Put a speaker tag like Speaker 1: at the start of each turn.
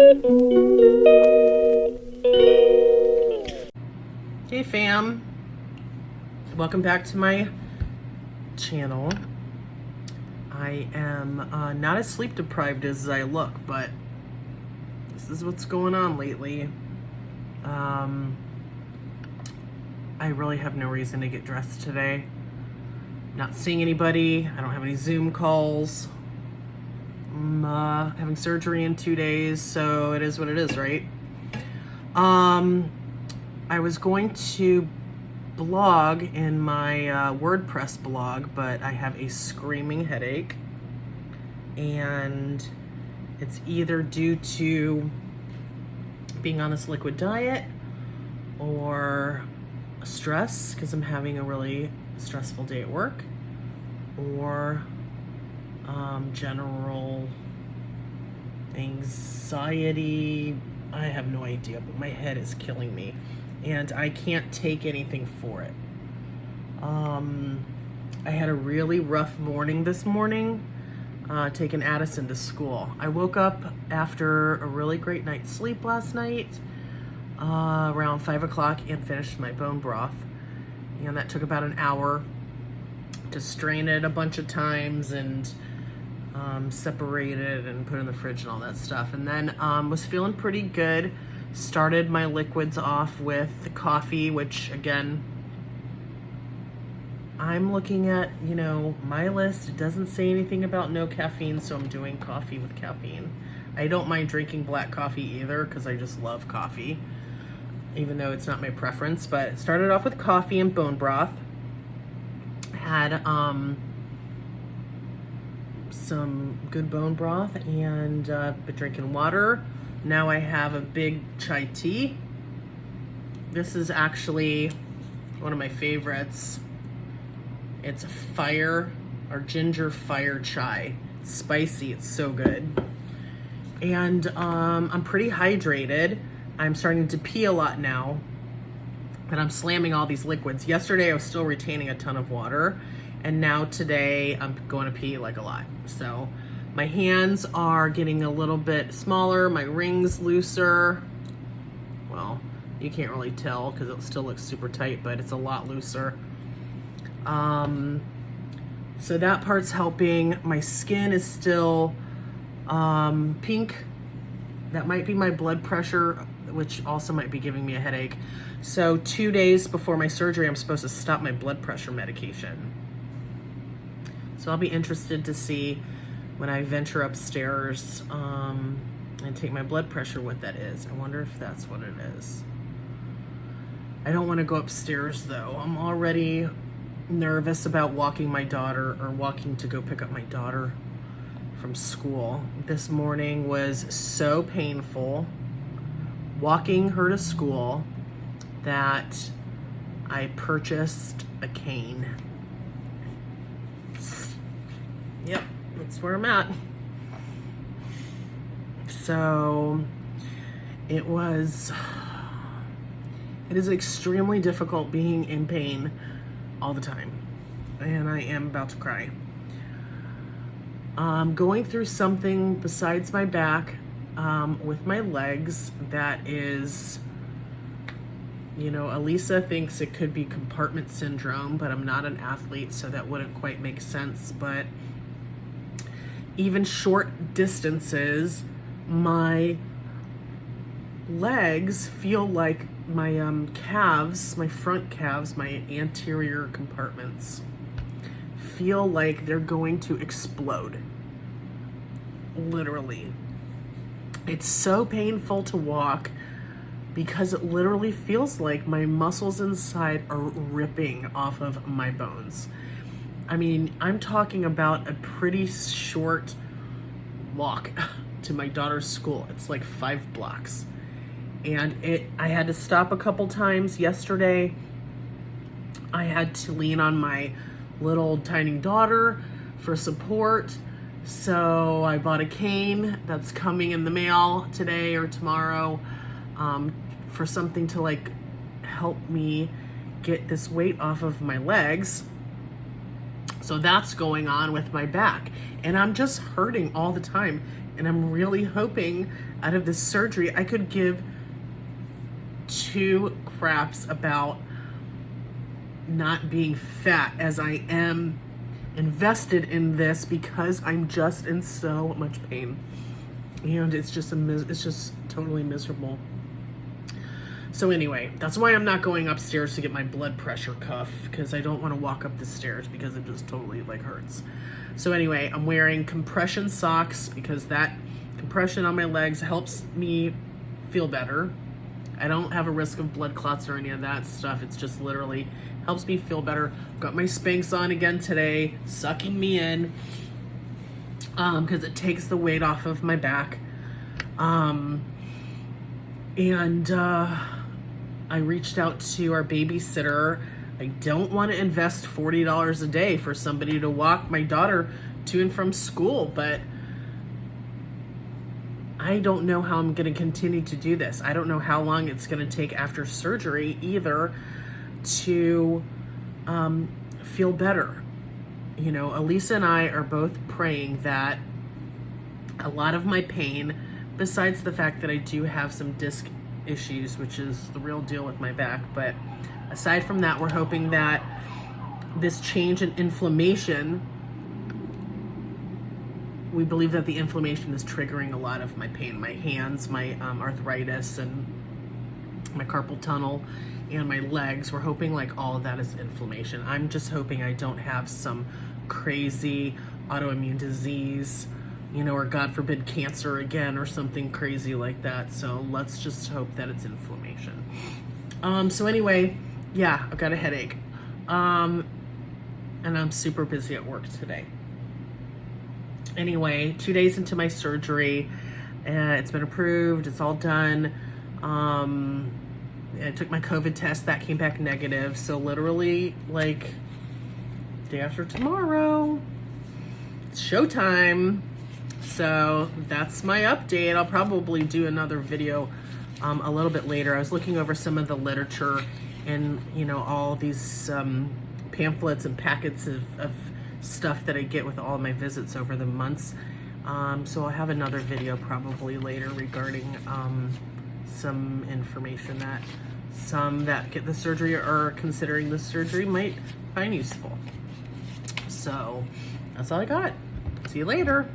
Speaker 1: Hey fam, welcome back to my channel. I am not as sleep deprived as I look, but this is what's going on lately. I really have no reason to get dressed today. Not seeing anybody. I don't have any Zoom calls. I'm having surgery in 2 days, so it is what it is, right? I was going to blog in my WordPress blog, but I have a screaming headache, and it's either due to being on this liquid diet or stress because I'm having a really stressful day at work, or general anxiety. I have no idea, but my head is killing me and I can't take anything for it. I had a really rough morning this morning, taking Addison to school. I woke up after a really great night's sleep last night, around 5 o'clock, and finished my bone broth. And that took about an hour to strain it a bunch of times and separate it and put it in the fridge and all that stuff. And then was feeling pretty good. Started my liquids off with coffee, which again, I'm looking at, my list. It doesn't say anything about no caffeine, so I'm doing coffee with caffeine. I don't mind drinking black coffee either because I just love coffee, even though it's not my preference. But it started off with coffee and bone broth. Had some good bone broth and been drinking water. Now I have a big chai tea. This is actually one of my favorites. It's a fire or ginger fire chai. It's spicy, it's so good. And I'm pretty hydrated. I'm starting to pee a lot now, and I'm slamming all these liquids. Yesterday I was still retaining a ton of water, and now today I'm going to pee like a lot. So my hands are getting a little bit smaller, my ring's looser. Well, you can't really tell because it still looks super tight, but it's a lot looser. So that part's helping. My skin is still pink. That might be my blood pressure, which also might be giving me a headache. So 2 days before my surgery, I'm supposed to stop my blood pressure medication. So I'll be interested to see when I venture upstairs and take my blood pressure what that is. I wonder if that's what it is. I don't want to go upstairs though. I'm already nervous about walking my daughter, or walking to go pick up my daughter from school. This morning was so painful walking her to school that I purchased a cane. Yep, that's where I'm at. So it is extremely difficult being in pain all the time, and I am about to cry. I'm going through something besides my back with my legs that is, Elisa thinks it could be compartment syndrome, but I'm not an athlete, so that wouldn't quite make sense. But even short distances, my legs feel like my calves, my front calves, my anterior compartments feel like they're going to explode. Literally. It's so painful to walk because it literally feels like my muscles inside are ripping off of my bones. I mean, I'm talking about a pretty short walk to my daughter's school. It's like 5 blocks. And I had to stop a couple times yesterday. I had to lean on my little tiny daughter for support. So I bought a cane that's coming in the mail today or tomorrow, for something to help me get this weight off of my legs So that's going on with my back, and I'm just hurting all the time. And I'm really hoping out of this surgery, I could give two craps about not being fat, as I am invested in this because I'm just in so much pain, and it's just totally miserable. So anyway, that's why I'm not going upstairs to get my blood pressure cuff, because I don't want to walk up the stairs because it just totally like hurts. So anyway, I'm wearing compression socks because that compression on my legs helps me feel better. I don't have a risk of blood clots or any of that stuff. It's just literally helps me feel better. Got my Spanx on again today, sucking me in because it takes the weight off of my back. I reached out to our babysitter. I don't want to invest $40 a day for somebody to walk my daughter to and from school, but I don't know how I'm going to continue to do this. I don't know how long it's going to take after surgery either to feel better. You know, Elisa and I are both praying that a lot of my pain, besides the fact that I do have some disc issues, which is the real deal with my back, but aside from that, we're hoping that this change in inflammation, we believe that the inflammation is triggering a lot of my pain, my hands, my arthritis, and my carpal tunnel, and my legs. We're hoping like all of that is inflammation. I'm just hoping I don't have some crazy autoimmune disease, you know, or God forbid cancer again or something crazy like that. So let's just hope that it's inflammation. So anyway, yeah, I've got a headache. And I'm super busy at work today. Anyway, 2 days into my surgery, it's been approved, it's all done. I took my COVID test, that came back negative. So literally like day after tomorrow, it's showtime. So that's my update. I'll probably do another video a little bit later. I was looking over some of the literature and, you know, all these pamphlets and packets of stuff that I get with all of my visits over the months. So I'll have another video probably later regarding some information that some that get the surgery or considering the surgery might find useful. So that's all I got. See you later.